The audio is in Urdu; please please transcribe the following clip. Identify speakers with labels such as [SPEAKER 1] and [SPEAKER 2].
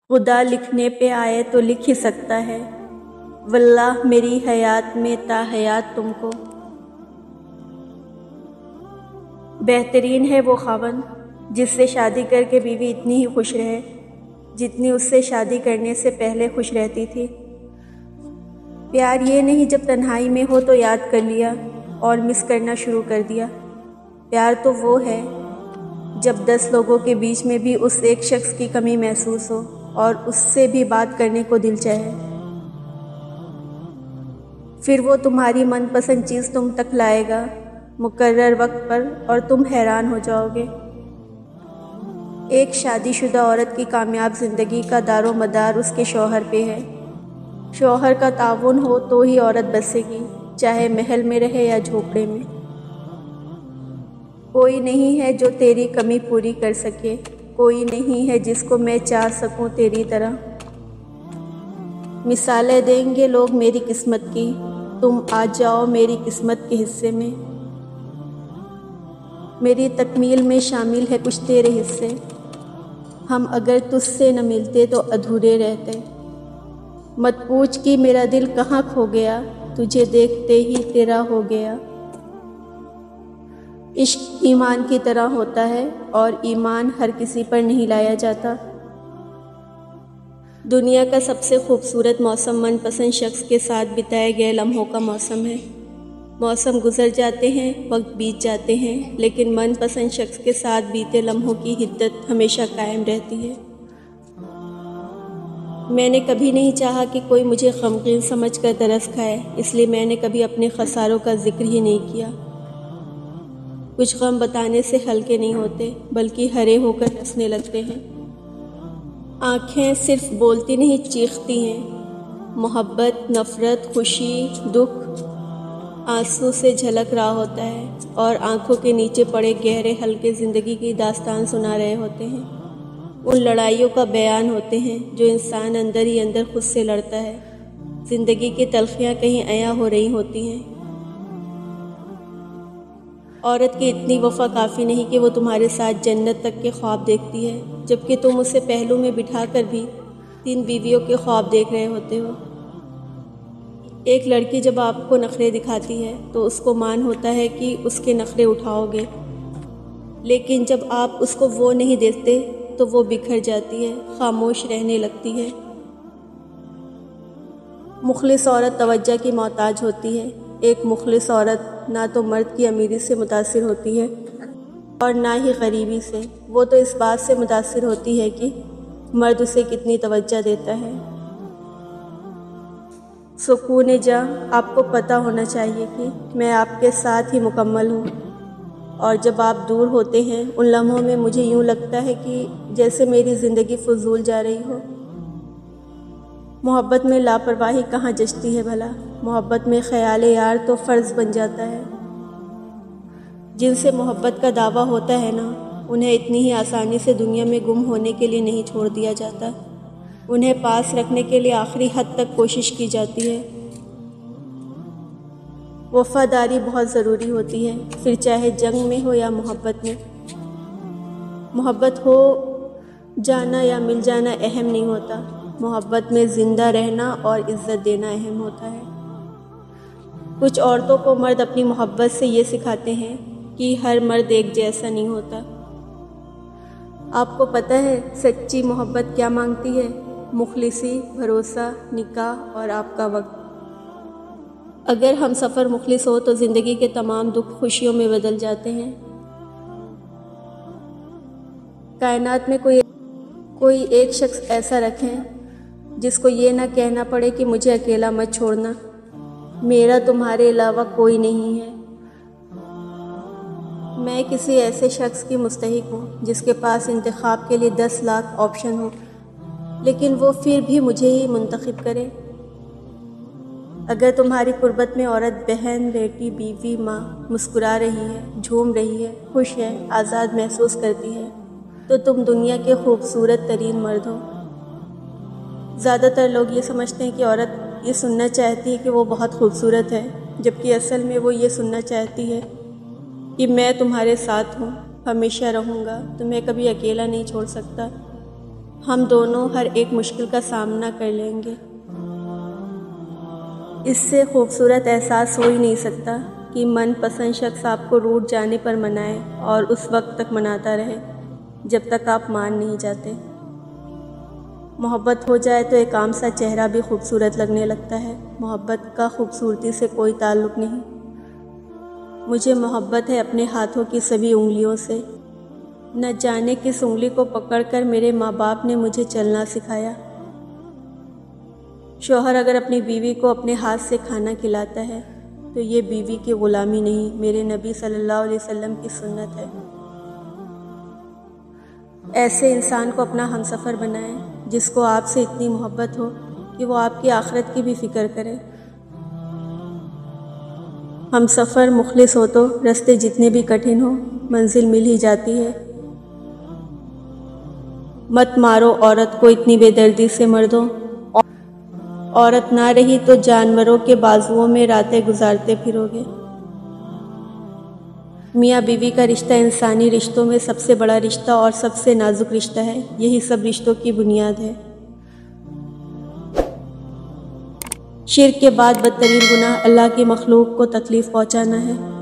[SPEAKER 1] خدا لکھنے پہ آئے تو لکھ ہی سکتا ہے، واللہ میری حیات میں تا حیات تم کو۔ بہترین ہے وہ خاوند جس سے شادی کر کے بیوی اتنی ہی خوش رہے جتنی اس سے شادی کرنے سے پہلے خوش رہتی تھی۔ پیار یہ نہیں جب تنہائی میں ہو تو یاد کر لیا اور مس کرنا شروع کر دیا۔ پیار تو وہ ہے جب 10 لوگوں کے بیچ میں بھی اس ایک شخص کی کمی محسوس ہو اور اس سے بھی بات کرنے کو دل چاہے، پھر وہ تمہاری من پسند چیز تم تک لائے گا مقرر وقت پر اور تم حیران ہو جاؤ گے۔ ایک شادی شدہ عورت کی کامیاب زندگی کا دار و مدار اس کے شوہر پہ ہے۔ شوہر کا تعاون ہو تو ہی عورت بسے گی، چاہے محل میں رہے یا جھونپڑے میں۔ کوئی نہیں ہے جو تیری کمی پوری کر سکے، کوئی نہیں ہے جس کو میں چاہ سکوں تیری طرح۔ مثالیں دیں گے لوگ میری قسمت کی، تم آ جاؤ میری قسمت کے حصے میں۔ میری تکمیل میں شامل ہے کچھ تیرے حصے، ہم اگر تجھ سے نہ ملتے تو ادھورے رہتے۔ مت پوچھ کہ میرا دل کہاں کھو گیا، تجھے دیکھتے ہی تیرا ہو گیا۔ عشق ایمان کی طرح ہوتا ہے اور ایمان ہر کسی پر نہیں لایا جاتا۔ دنیا کا سب سے خوبصورت موسم من پسند شخص کے ساتھ بتائے گئے لمحوں کا موسم ہے۔ موسم گزر جاتے ہیں، وقت بیت جاتے ہیں، لیکن من پسند شخص کے ساتھ بیتے لمحوں کی حدت ہمیشہ قائم رہتی ہے۔ میں نے کبھی نہیں چاہا کہ کوئی مجھے غمگین سمجھ کر ترس کھائے، اس لیے میں نے کبھی اپنے خساروں کا ذکر ہی نہیں کیا۔ کچھ غم بتانے سے ہلکے نہیں ہوتے بلکہ ہرے ہو کر ہنسنے لگتے ہیں۔ آنکھیں صرف بولتی نہیں چیختی ہیں، محبت، نفرت، خوشی، دکھ آنسو سے جھلک رہا ہوتا ہے اور آنکھوں کے نیچے پڑے گہرے حلقے زندگی کی داستان سنا رہے ہوتے ہیں۔ ان لڑائیوں کا بیان ہوتے ہیں جو انسان اندر ہی اندر خود سے لڑتا ہے۔ زندگی کی تلخیاں کہیں عیاں ہو رہی ہوتی ہیں۔ عورت کی اتنی وفا کافی نہیں کہ وہ تمہارے ساتھ جنت تک کے خواب دیکھتی ہے، جبکہ تم اسے پہلو میں بٹھا کر بھی 3 بیویوں کے خواب دیکھ رہے ہوتے ہو۔ ایک لڑکی جب آپ کو نخرے دکھاتی ہے تو اس کو مان ہوتا ہے کہ اس کے نخرے اٹھاؤ گے، لیکن جب آپ اس کو وہ نہیں دیتے تو وہ بکھر جاتی ہے، خاموش رہنے لگتی ہے۔ مخلص عورت توجہ کی محتاج ہوتی ہے۔ ایک مخلص عورت نہ تو مرد کی امیری سے متاثر ہوتی ہے اور نہ ہی غریبی سے، وہ تو اس بات سے متاثر ہوتی ہے کہ مرد اسے کتنی توجہ دیتا ہے۔ سکون جاں، آپ کو پتہ ہونا چاہیے کہ میں آپ کے ساتھ ہی مکمل ہوں، اور جب آپ دور ہوتے ہیں ان لمحوں میں مجھے یوں لگتا ہے کہ جیسے میری زندگی فضول جا رہی ہو۔ محبت میں لاپرواہی کہاں جچتی ہے بھلا؟ محبت میں خیال یار تو فرض بن جاتا ہے۔ جن سے محبت کا دعویٰ ہوتا ہے نا، انہیں اتنی ہی آسانی سے دنیا میں گم ہونے کے لیے نہیں چھوڑ دیا جاتا، انہیں پاس رکھنے کے لیے آخری حد تک کوشش کی جاتی ہے۔ وفاداری بہت ضروری ہوتی ہے، پھر چاہے جنگ میں ہو یا محبت میں۔ محبت ہو جانا یا مل جانا اہم نہیں ہوتا، محبت میں زندہ رہنا اور عزت دینا اہم ہوتا ہے۔ کچھ عورتوں کو مرد اپنی محبت سے یہ سکھاتے ہیں کہ ہر مرد ایک جیسا نہیں ہوتا۔ آپ کو پتہ ہے سچی محبت کیا مانگتی ہے؟ مخلصی، بھروسہ، نکاح اور آپ کا وقت۔ اگر ہم سفر مخلص ہو تو زندگی کے تمام دکھ خوشیوں میں بدل جاتے ہیں۔ کائنات میں کوئی ایک شخص ایسا رکھیں جس کو یہ نہ کہنا پڑے کہ مجھے اکیلا مت چھوڑنا، میرا تمہارے علاوہ کوئی نہیں ہے۔ میں کسی ایسے شخص کی مستحق ہوں جس کے پاس انتخاب کے لیے 10 لاکھ آپشن ہو، لیکن وہ پھر بھی مجھے ہی منتخب کرے۔ اگر تمہاری قربت میں عورت، بہن، بیٹی، بیوی، ماں مسکرا رہی ہے، جھوم رہی ہے، خوش ہے، آزاد محسوس کرتی ہے، تو تم دنیا کے خوبصورت ترین مرد ہو۔ زیادہ تر لوگ یہ سمجھتے ہیں کہ عورت یہ سننا چاہتی ہے کہ وہ بہت خوبصورت ہے، جبکہ اصل میں وہ یہ سننا چاہتی ہے کہ میں تمہارے ساتھ ہوں، ہمیشہ رہوں گا، تمہیں کبھی اکیلا نہیں چھوڑ سکتا۔ ہم دونوں ہر ایک مشکل کا سامنا کر لیں گے۔ اس سے خوبصورت احساس ہو ہی نہیں سکتا کہ من پسند شخص آپ کو روٹھ جانے پر منائے اور اس وقت تک مناتا رہے جب تک آپ مان نہیں جاتے۔ محبت ہو جائے تو ایک عام سا چہرہ بھی خوبصورت لگنے لگتا ہے۔ محبت کا خوبصورتی سے کوئی تعلق نہیں۔ مجھے محبت ہے اپنے ہاتھوں کی سبھی انگلیوں سے۔ نہ جانے کس انگلی کو پکڑ کر میرے ماں باپ نے مجھے چلنا سکھایا۔ شوہر اگر اپنی بیوی کو اپنے ہاتھ سے کھانا کھلاتا ہے تو یہ بیوی کی غلامی نہیں، میرے نبی صلی اللہ علیہ وسلم کی سنت ہے۔ ایسے انسان کو اپنا ہمسفر بنائیں جس کو آپ سے اتنی محبت ہو کہ وہ آپ کی آخرت کی بھی فکر کرے۔ ہمسفر مخلص ہو تو راستے جتنے بھی کٹھن ہوں منزل مل ہی جاتی ہے۔ مت مارو عورت کو اتنی بے دردی سے مردوں، عورت نہ رہی تو جانوروں کے بازوؤں میں راتیں گزارتے پھرو گے۔ میاں بیوی کا رشتہ انسانی رشتوں میں سب سے بڑا رشتہ اور سب سے نازک رشتہ ہے، یہی سب رشتوں کی بنیاد ہے۔ شرک کے بعد بدترین گناہ اللہ کی مخلوق کو تکلیف پہنچانا ہے۔